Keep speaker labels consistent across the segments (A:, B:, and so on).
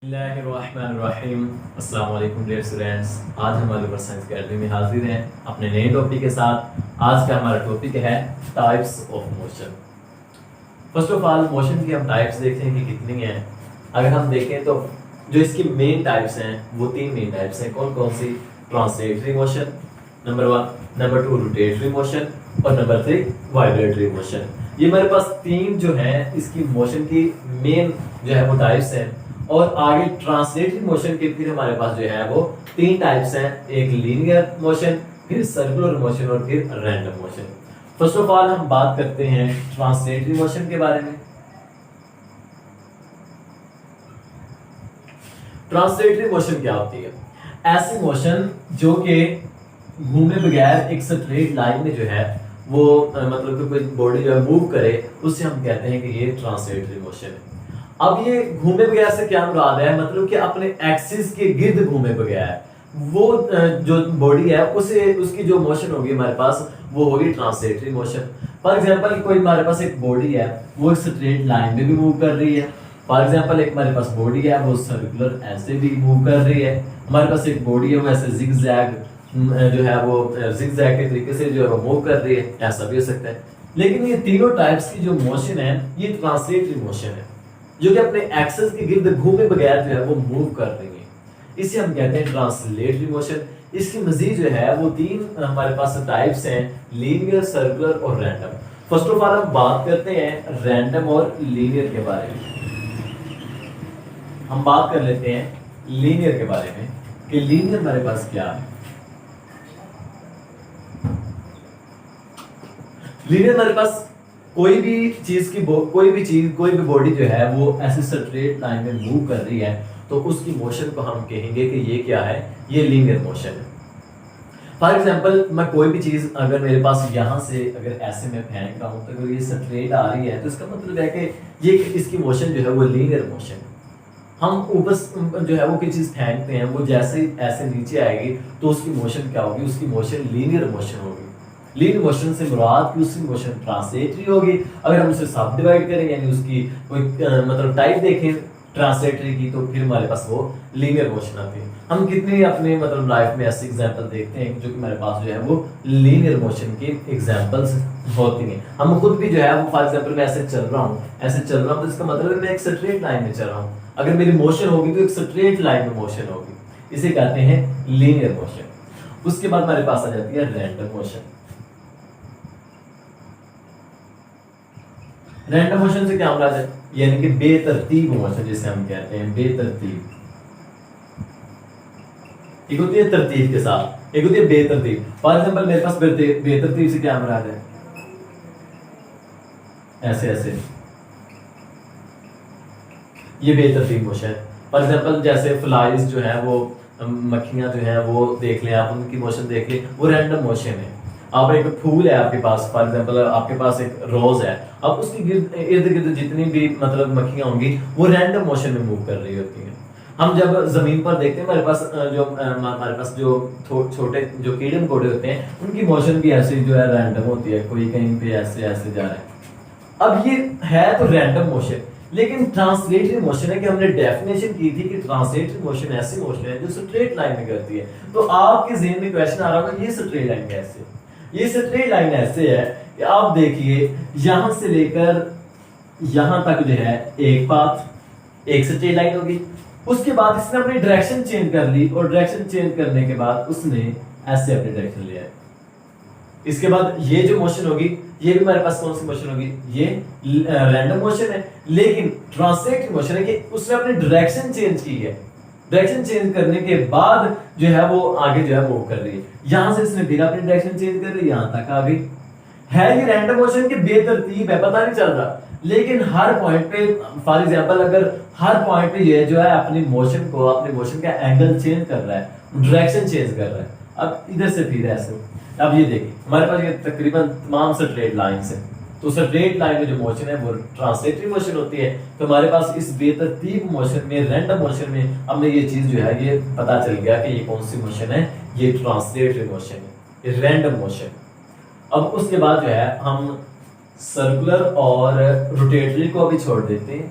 A: बिस्मिल्लाहिर्रहमानिर्रहीम। अस्सलाम वालेकुम डियर स्टूडेंट्स। आज हम अलीगढ़ साइंस अकेडमी में हाजिर हैं अपने नए टॉपिक के साथ। आज का हमारा टॉपिक है types of motion. First of all motion की हम टाइप्स देखते हैं कि कितनी हैं। अगर हम देखें तो जो इसकी मेन टाइप्स हैं वो तीन मेन टाइप्स हैं। कौन कौन सी? Translatory motion number 1, number 2 rotatory motion और नंबर 3 वाइब्रेटरी मोशन। ये हमारे पास तीन जो है इसकी मोशन की मेन जो है वो टाइप्स हैं। और आगे ट्रांसलेटरी मोशन के फिर हमारे पास जो है वो तीन टाइप्स हैं। एक लीनियर मोशन, फिर सर्कुलर मोशन और फिर random motion. First of all हम बात करते हैं ट्रांसलेटरी मोशन के बारे में। ट्रांसलेटरी मोशन क्या होती है? ऐसी मोशन जो कि घूमे बगैर एक स्ट्रेट लाइन में जो है वो मतलब कि कोई बॉडी जो है मूव करे, उससे हम कहते हैं कि ये ट्रांसलेटरी मोशन है। अब ये घूमे बगैर से क्या मुराद है? मतलब कि अपने एक्सिस के गिर्द घूमे बगैर वो जो बॉडी है उसे उसकी जो मोशन होगी हमारे पास वो होगी ट्रांसलेटरी मोशन। फॉर एग्जांपल कोई हमारे पास एक बॉडी है वो एक स्ट्रेट लाइन में भी मूव कर रही है। फॉर एग्जांपल एक हमारे पास बॉडी है वो सर्कुलर ऐसे भी मूव कर रही है। हमारे पास एक बॉडी है वो ऐसे जिगजैग जो है वो जिगजैग के तरीके से जो है वो मूव कर रही है, ऐसा भी हो सकता है। लेकिन ये तीनों टाइप्स की जो मोशन है ये ट्रांसलेटरी मोशन है, जो कि अपने एक्सेस के गिर्द घूमे बगैर जो है वो मूव कर रही है। इसे हम कहते हैं ट्रांसलेटरी मोशन। इसकी मजीद जो है वो तीन हमारे पास टाइप्स हैं, लीनियर, सर्कुलर और रैंडम। फर्स्ट ऑफ ऑल हम बात करते हैं रैंडम और लीनियर के बारे में। हम बात कर लेते हैं लीनियर के बारे में कि लीनियर हमारे पास क्या है। लीनियर हमारे पास कोई भी बॉडी जो है वो ऐसे स्ट्रेट लाइन में मूव कर रही है तो उसकी मोशन को हम कहेंगे कि ये क्या है? ये लीनियर मोशन है। फॉर एग्जांपल मैं कोई भी चीज अगर मेरे पास यहाँ से अगर ऐसे में फेंक रहा हूँ तो अगर ये स्ट्रेट आ रही है तो इसका मतलब है कि ये इसकी मोशन जो है वो लीनियर मोशन है। हम ऊपर जो है वो कोई चीज फेंकते हैं, वो जैसे ऐसे नीचे आएगी तो उसकी मोशन क्या होगी? उसकी मोशन लीनियर मोशन होगी। लीनियर मोशन से मुराद कि उसकी मोशन ट्रांसलेटरी होगी। अगर हम उसे सब डिवाइड करें यानी उसकी कोई मतलब टाइप देखें ट्रांसलेटरी की तो फिर हमारे पास वो लीनियर मोशन आती है। हम कितने अपने मतलब लाइफ में ऐसे एग्जांपल देखते हैं जो कि हमारे पास जो है वो लीनियर मोशन के एग्जांपल्स होती हैं। हम खुद भी जो है वो फॉर एग्जांपल मैं ऐसे चल रहा हूँ तो इसका मतलब है मैं एक स्ट्रेट लाइन में चल रहा हूँ। अगर मेरी मोशन होगी तो एक स्ट्रेट लाइन में मोशन होगी, इसे कहते हैं लीनियर मोशन। उसके बाद हमारे पास आ जाती है रैंडम मोशन। रैंडम मोशन से क्या मुराद है? यानी कि बेतरतीब मोशन जिसे हम कहते हैं बेतरतीब। एक होती है तरतीब के साथ, एक होती है बेतरतीब। फॉर एग्जांपल मेरे पास बेतरतीब से क्या मुराद है? ऐसे ऐसे, ये बेतरतीब मोशन है। फॉर एग्जांपल जैसे फ्लाइज जो है वो मक्खियां जो है वो देख लें आप, उनकी मोशन देख लें, वो रैंडम मोशन है। आप एक फूल है आपके पास, फॉर एग्जांपल आपके पास एक रोज है, अब उसकी इर्द गिर्द जितनी भी मतलब मक्खियां होंगी वो रैंडम मोशन में मूव कर रही होती हैं। हम जब जमीन पर देखते हैं हमारे पास जो छोटे जो कीड़े मकोड़े होते हैं उनकी मोशन भी ऐसे जो है रैंडम होती है, कोई कहीं पे ऐसे ऐसे जा रहा है। अब ये है तो रैंडम मोशन। लेकिन ट्रांसलेटरी मोशन है कि हमने डेफिनेशन की थी कि ट्रांसलेटरी मोशन ऐसी मोशन है जो स्ट्रेट लाइन में करती है। तो आपके ज़हन में क्वेश्चन आ रहा होगा ये स्ट्रेट लाइन कैसे? ये स्ट्रेट लाइन ऐसे है कि आप देखिए यहां से लेकर यहां तक जो है एक पाथ, एक स्ट्रेट लाइन होगी। उसके बाद इसने अपनी डायरेक्शन चेंज कर ली और डायरेक्शन चेंज करने के बाद उसने ऐसे अपनी डायरेक्शन लिया है। इसके बाद ये जो मोशन होगी ये भी हमारे पास कौन सी मोशन होगी? ये रैंडम मोशन है। लेकिन ट्रांसलेटरी मोशन है कि उसने अपनी डायरेक्शन चेंज की है। डायरेक्शन चेंज करने के बाद जो है वो आगे जो है मूव कर रही है। यहां से इसने फिर अपनी डायरेक्शन चेंज कर रही है, यहां तक आ गई। है ये रैंडम मोशन के बेतरतीब है, पता नहीं चल रहा, लेकिन हर पॉइंट पे फॉर एग्जांपल अगर हर पॉइंट पे ये जो है अपनी मोशन का एंगल चेंज कर रहा है, डायरेक्शन चेंज कर रहा है। अब इधर से फिर ऐसे, अब ये देखिए हमारे पास ये तकरीबन तमाम स्ट्रेट लाइंस हैं। तो स्ट्रेट लाइन में जो मोशन है वो ट्रांसलेटरी मोशन होती है। तो हमारे पास इस बेतरतीब मोशन में, रैंडम मोशन में हमें ये चीज जो है ये पता चल गया कि ये कौन सी मोशन है, ये ट्रांसलेटरी मोशन है, ये रैंडम मोशन। अब उसके बाद जो है हम सर्कुलर और रोटेटरी को भी छोड़ देते हैं।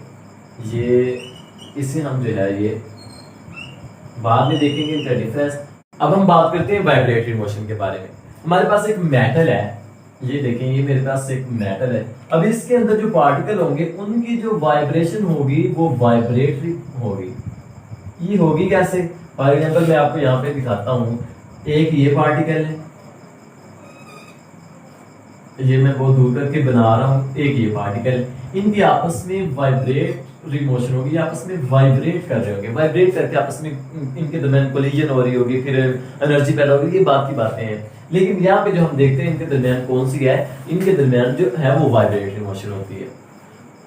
A: ये इसे हम जो है ये बाद में देखेंगे इनका डिफरेंस। अब हम बात करते हैं वाइब्रेटरी मोशन के बारे में। हमारे पास एक मेटल है, ये देखें, ये मेरे पास एक मेटल है। अब इसके अंदर जो पार्टिकल होंगे उनकी जो वाइब्रेशन होगी वो वाइब्रेटरी होगी। ये होगी कैसे? फॉर एग्जांपल मैं आपको यहाँ पे दिखाता हूँ। एक ये पार्टिकल है, ये मैं बहुत दूर करके बना रहा हूँ, एक ये पार्टिकल, इनकी आपस में वाइब्रेटरी मोशन होगी, आपस में वाइब्रेट कर रहे होंगे, वाइब्रेट करके आपस में इनके दरमियान कोलिजन हो रही होगी, फिर एनर्जी पैदा होगी, ये बात की बातें हैं। लेकिन यहाँ पे जो हम देखते हैं इनके दरमियान कौन सी है, इनके दरमियान जो है वो वाइब्रेटरी मोशन होती है।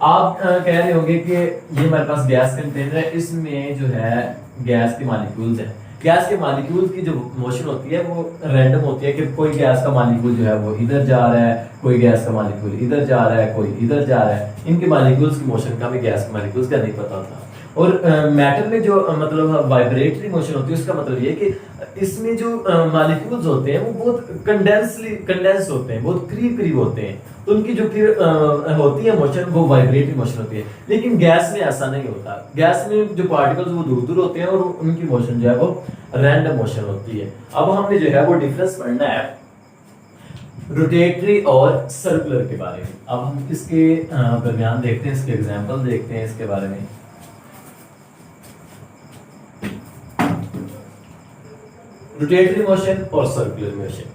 A: आप कह रहे होंगे कि ये हमारे पास गैस कंटेनर है, इसमें जो है गैस के मॉलिक्यूल्स हैं। गैस के मॉलिक्यूल्स की जो मोशन होती है वो रैंडम होती है कि कोई गैस का मॉलिक्यूल जो है वो इधर जा रहा है, कोई गैस का मॉलिक्यूल इधर जा रहा है, कोई इधर जा रहा है। इनके मॉलिक्यूल्स की मोशन का भी गैस के मॉलिक्यूल्स का नहीं पता था। और मैटर में जो मतलब वाइब्रेटरी मोशन होती है, उसका मतलब ये कि इसमें जो मॉलिक्यूल्स होते हैं वो बहुत कंडेंस होते हैं, बहुत करीब होते हैं, तो उनकी जो फिर होती है मोशन वो वाइब्रेटरी मोशन होती है। लेकिन गैस में ऐसा नहीं होता। गैस में जो पार्टिकल्स वो दूर दूर होते हैं और उनकी मोशन जो है वो रैंडम मोशन होती है। अब हमने जो है वो डिफरेंस पढ़ना है रोटेटरी और सर्कुलर के बारे में। अब हम इसके दरमियान देखते हैं, इसके एग्जाम्पल देखते हैं इसके बारे में। रोटेटरी मोशन और सर्कुलर मोशन।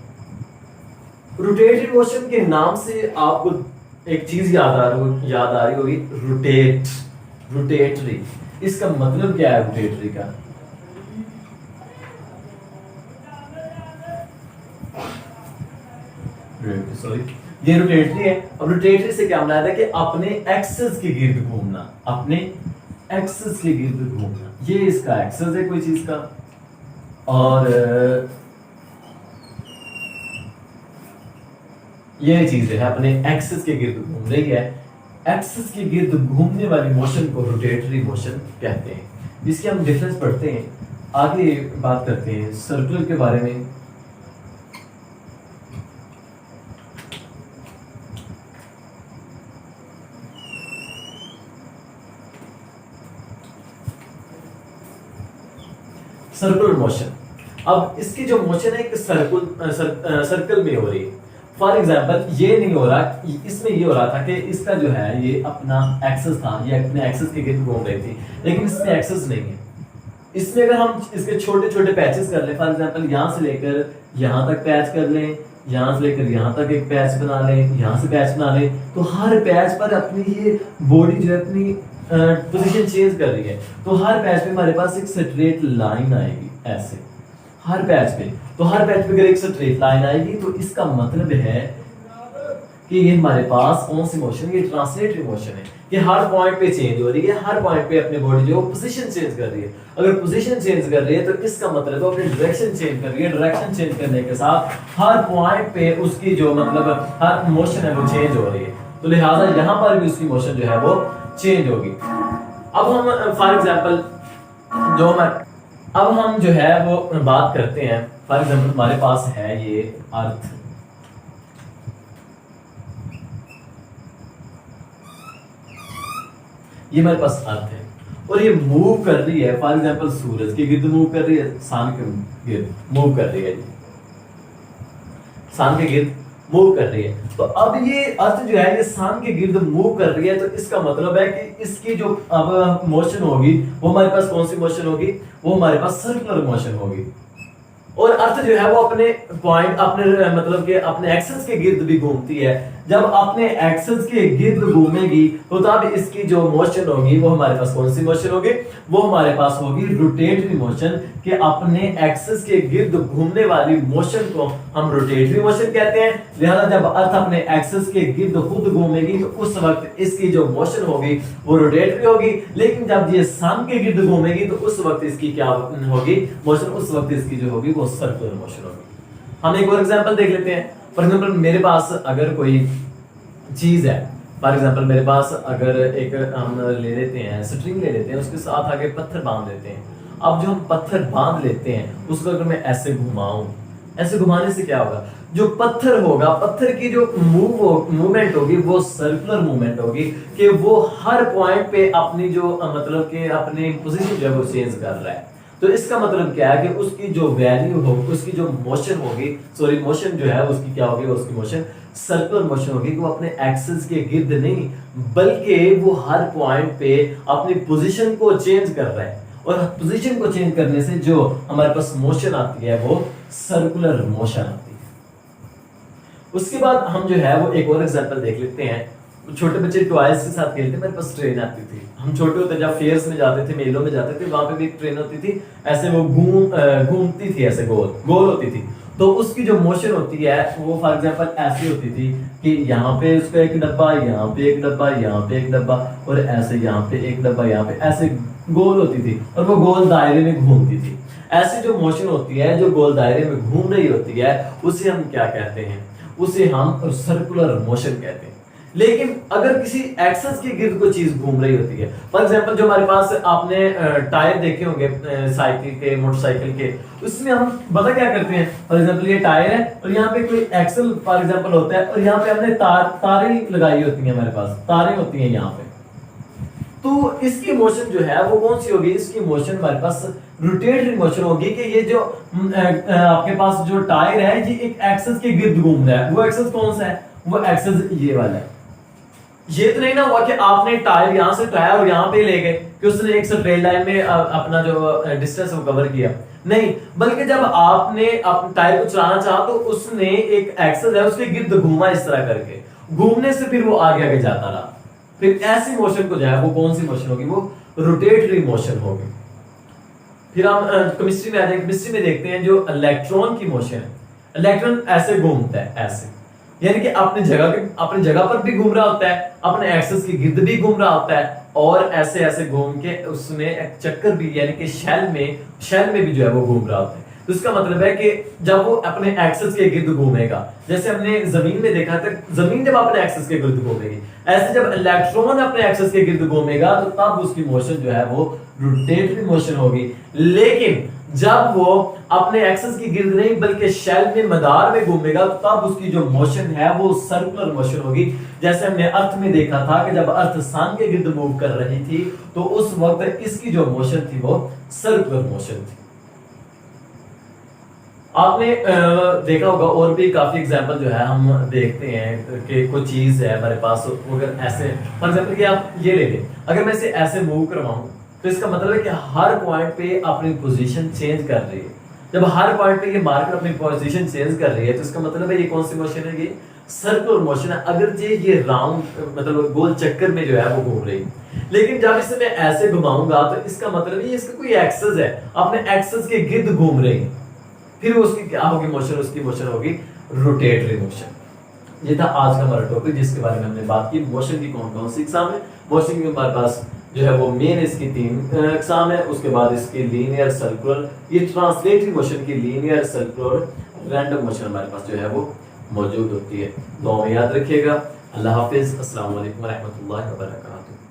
A: रोटेटरी मोशन के नाम से आपको एक चीज याद आ रही होगी, रोटेटरी। इसका मतलब क्या है रोटेटरी का? सॉरी, ये रोटेटरी है। अब रोटेटरी से क्या मतलब है कि अपने एक्सिस के गिर्द घूमना, अपने एक्सिस के गिर्द घूमना। ये इसका एक्सिस है कोई चीज का, और ये चीज है अपने एक्सिस के गिर्द घूम रही है। एक्सिस के गिर्द घूमने वाली मोशन को रोटेटरी मोशन कहते हैं। इसके हम डिफरेंस पढ़ते हैं, आगे बात करते हैं सर्कुलर के बारे में। सर्कुलर मोशन, अब इसकी जो मोशन है एक सर्कल में हो रही है। फॉर एग्जाम्पल ये नहीं हो रहा, इसमें ये हो रहा था कि इसका जो है ये अपना एक्सेस था, ये अपने एक्सेस के गिर्द घूम रही थी, लेकिन इसमें एक्सेस नहीं है। इसमें अगर हम इसके छोटे छोटे पैचेस कर लें, फॉर एग्जाम्पल यहाँ से लेकर यहाँ तक पैच कर लें, यहाँ से लेकर यहाँ तक एक पैच बना लें, यहाँ से पैच बना लें, तो हर पैच पर अपनी ये बॉडी जो है अपनी पोजीशन चेंज कर रही है। तो हर पैच पे हमारे पास एक स्ट्रेट लाइन आएगी, ऐसे हर पैच पे। तो हर पैच पे अगर एक स्ट्रेट लाइन आएगी तो इसका मतलब है कि ये हमारे पास कौन सी मोशन, ये ट्रांसलेटरी मोशन है, कि हर पॉइंट पे चेंज हो रही है, हर पॉइंट पे अपनी बॉडी जो पोजीशन चेंज कर रही है। अगर पोजीशन चेंज कर रही है तो इसका मतलब वो अपनी डायरेक्शन चेंज कर रही है। डायरेक्शन चेंज करने के साथ हर पॉइंट पे उसकी जो मतलब हर मोशन है वो चेंज हो रही है, तो लिहाजा यहाँ पर भी उसकी मोशन जो है वो चेंज होगी। अब हम फॉर एग्जाम्पल अब हम जो है वो बात करते हैं। फॉर एग्जाम्पल हमारे पास है ये अर्थ, ये हमारे पास अर्थ है और ये मूव कर रही है। फॉर एग्जाम्पल सूरज के गिर्द मूव कर रही है, सन के गिर्द मूव कर रही है, सन के गिर्द मूव कर रही है। तो अब ये अर्थ जो है ये सन के गिर्द मूव कर रही है, तो इसका मतलब है कि इसकी जो अब मोशन होगी वो हमारे पास कौन सी मोशन होगी, वो हमारे पास सर्कुलर मोशन होगी। और अर्थ जो है वो अपने पॉइंट अपने मतलब के अपने एक्सेस के गिर्द भी घूमती है। जब अपने एक्सेस के गिर्द घूमेगी तो तब इसकी जो मोशन होगी वो हमारे पास कौन सी मोशन होगी, वो हमारे पास होगी रोटेटरी मोशन, कि अपने एक्सेस के गिर्द घूमने वाली मोशन को हम रोटेटरी मोशन कहते हैं। लिहाजा जब अर्थ अपने एक्सेस के गिर्द खुद घूमेगी तो उस वक्त इसकी जो मोशन होगी वो रोटेटरी होगी। लेकिन जब ये सन के गिर्द घूमेगी तो उस वक्त इसकी क्या होगी मोशन, उस वक्त इसकी जो होगी वो सर्कुलर मोशन होगी। हम एक और एग्जांपल देख लेते हैं। फॉर एग्जांपल मेरे पास अगर कोई चीज है, फॉर एग्जांपल मेरे पास अगर एक हम ले लेते हैं स्ट्रिंग ले लेते हैं, उसके साथ आगे पत्थर बांध देते हैं। अब जो हम पत्थर बांध लेते हैं उसको अगर मैं ऐसे घुमाऊं, ऐसे घुमाने से क्या होगा, जो पत्थर होगा, पत्थर की जो मूवमेंट होगी वो सर्कुलर मूवमेंट होगी, कि वो हर पॉइंट पे अपनी जो मतलब कि अपनी पोजीशन जो है वो चेंज कर रहा है। तो इसका मतलब क्या है कि उसकी जो वैल्यू होगी, उसकी जो मोशन होगी, सॉरी मोशन जो है उसकी क्या होगी, उसकी मोशन सर्कुलर मोशन होगी कि वो अपने एक्सिस के गिर्द नहीं बल्कि वो हर पॉइंट पे अपनी पोजीशन को चेंज कर रहा है, और पोजीशन को चेंज करने से जो हमारे पास मोशन आती है वो सर्कुलर मोशन आती है। उसके बाद हम जो है वो एक और एग्जांपल देख लेते हैं। छोटे बच्चे टॉयज के साथ खेलते, मेरे पास ट्रेन आती थी, हम छोटे होते जब फेयर्स में जाते थे, मेलों में जाते थे, वहां पे भी एक ट्रेन होती थी, ऐसे वो घूमती थी, ऐसे गोल गोल होती थी। तो उसकी जो मोशन होती है वो फॉर एग्जांपल ऐसी होती थी कि यहाँ पे उसका एक डब्बा, यहाँ पे एक डब्बा, यहाँ पे एक डब्बा, और ऐसे यहाँ पे एक डब्बा, यहाँ पे ऐसे गोल होती थी, और वो गोल दायरे में घूमती थी। ऐसी जो मोशन होती है जो गोल दायरे में घूम रही होती है उसे हम क्या कहते हैं, उसे हम सर्कुलर मोशन कहते हैं। लेकिन अगर किसी एक्सेस के गिर्द कोई चीज घूम रही होती है, फॉर एग्जांपल जो हमारे पास आपने टायर देखे होंगे साइकिल के, मोटरसाइकिल के, उसमें हम पता क्या करते हैं, फॉर एग्जांपल ये टायर है और यहाँ पे कोई एक्सल फॉर एग्जांपल होता है, और यहाँ पे हमने तारें लगाई होती हैं, हमारे पास तारें होती हैं यहाँ पे। तो इसकी मोशन जो है वो कौन सी होगी, इसकी मोशन हमारे पास रोटेटरी मोशन होगी, कि ये जो आपके पास जो टायर है ये एक एक्सेस के गिर्द घूम रहा है। वो एक्सेस कौन सा है, वो एक्सेस ये वाला है। ये तो नहीं ना हुआ कि आपने टायर यहां से उठाया और यहां पे ले गए कि उसने एक स्ट्रेट लाइन में अपना जो डिस्टेंस वो कवर किया, नहीं, बल्कि जब आपने टायर को चलाना चाहा तो उसने एक एक्सेस है उसके गिर्द घूमा, इस तरह करके घूमने से फिर वो आगे आगे जाता रहा। फिर ऐसी मोशन को जो है वो कौन सी मोशन होगी, वो रोटेटरी मोशन होगी। फिर हम केमिस्ट्री में आ जाएंगे, केमिस्ट्री में देखते हैं जो इलेक्ट्रॉन की मोशन है, इलेक्ट्रॉन ऐसे घूमता है, ऐसे, यानी कि अपनी जगह पर भी घूम रहा होता है, अपने एक्सेस के गिर्द भी घूम रहा होता है, और ऐसे ऐसे घूम के उसमें एक चक्कर भी, यानी कि शेल में भी जो है वो घूम रहा होता है। तो इसका मतलब है कि जब वो अपने एक्सेस के गिर्द घूमेगा, जैसे हमने जमीन में देखा था, जमीन जब अपने एक्सेस के गिर्द घूमेगी, ऐसे जब इलेक्ट्रॉन अपने एक्सेस के गिर्द घूमेगा तो तब उसकी मोशन जो है वो रोटेटरी मोशन होगी। लेकिन जब वो अपने एक्सेस की गिर्द नहीं बल्कि शेल में, मदार में घूमेगा तो तब उसकी जो मोशन है वो सर्कुलर मोशन होगी। जैसे हमने अर्थ में देखा था कि जब अर्थ सन के गिर्द मूव कर रही थी तो उस वक्त इसकी जो मोशन थी वो सर्कुलर मोशन थी। आपने देखा होगा और भी काफी एग्जांपल जो है हम देखते हैं कि कोई चीज है हमारे पास, अगर ऐसे फॉर एग्जांपल कि आप ये ले लें, अगर मैं इसे ऐसे मूव करवाऊं तो इसका मतलब है कि हर पॉइंट पे अपनी पोजीशन चेंज कर रही है। जब हर पॉइंट पे ये मार्कर अपनी पोजीशन चेंज कर रही है तो इसका मतलब है ये कौन सी मोशन है, ये सर्कुलर मोशन है। अगर ये राउंड मतलब गोल चक्कर में जो है वो घूम रही है, लेकिन जब इसे मैं ऐसे घुमाऊंगा तो इसका मतलब ये इसका कोई एक्सेस है, अपने एक्सेस के गिर्द घूम रही है, फिर उसकी क्या होगी मोशन, उसकी मोशन होगी रोटेटरी मोशन। ये था आज का हमारा टॉपिक जिसके बारे में हमने बात की, मोशन की कौन कौन सी इकसाम है। मोशन की हमारे पास जो है वो मेन इसकी 3 इकसाम है, उसके बाद इसकी लीनियर, सर्कुलर, ये ट्रांसलेटरी मोशन की लीनियर, सर्कुलर, रैंडम मोशन हमारे पास जो है वो मौजूद होती है। तो याद रखिएगा। अल्लाह हाफिज, अस्सलाम वालेकुम रहमतुल्लाहि व बरकातहू।